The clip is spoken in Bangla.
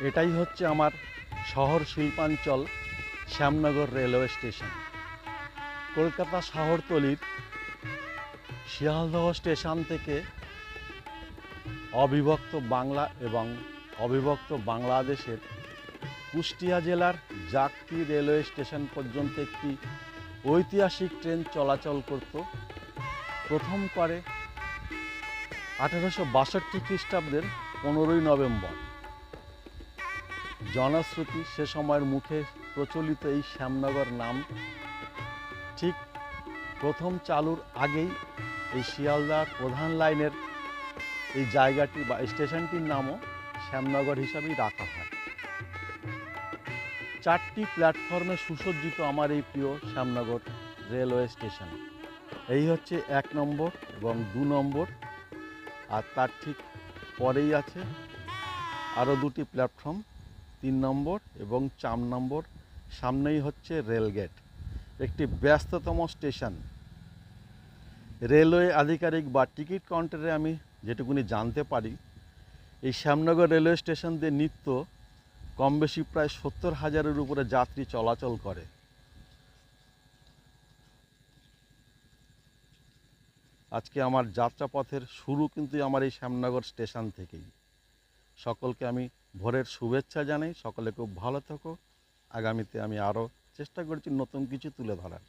এটাই হচ্ছে আমার শহর শিল্পাঞ্চল শ্যামনগর রেলওয়ে স্টেশন। কলকাতা শহরতলির শিয়ালদহ স্টেশন থেকে অবিভক্ত বাংলা এবং অবিভক্ত বাংলাদেশের কুষ্টিয়া জেলার জাকতি রেলওয়ে স্টেশন পর্যন্ত একটি ঐতিহাসিক ট্রেন চলাচল করত। প্রথম করে 1862 খ্রিস্টাব্দের 15ই নভেম্বর। জনশ্রুতি সে সময়ের মুখে প্রচলিত এই শ্যামনগর নাম ঠিক প্রথম চালুর আগেই এই শিয়ালদার প্রধান লাইনের এই জায়গাটি বা স্টেশনটির নামও শ্যামনগর হিসাবেই রাখা হয়। 4টি প্ল্যাটফর্মে সুসজ্জিত আমার এই প্রিয় শ্যামনগর রেলওয়ে স্টেশন। এই হচ্ছে 1 নম্বর এবং 2 নম্বর, আর তার ঠিক পরেই আছে আরও 2টি প্ল্যাটফর্ম, 3 নম্বর এবং 4 নম্বর। সামনেই হচ্ছে রেলগেট, একটি ব্যস্ততম স্টেশন। রেলওয়ে আধিকারিক বা টিকিট কাউন্টারে আমি যেটুকুনি জানতে পারি, এই শ্যামনগর রেলওয়ে স্টেশন দিয়ে নিত্য কম বেশি প্রায় 70,000-এর উপরে যাত্রী চলাচল করে। আজকে আমার যাত্রাপথের শুরু কিন্তু আমার এই শ্যামনগর স্টেশন থেকেই। সকলকে আমি ভোরের শুভেচ্ছা জানাই। সকলে খুব ভালো থাকো। আগামীতে আমি আরও চেষ্টা করছি নতুন কিছু তুলে ধরার।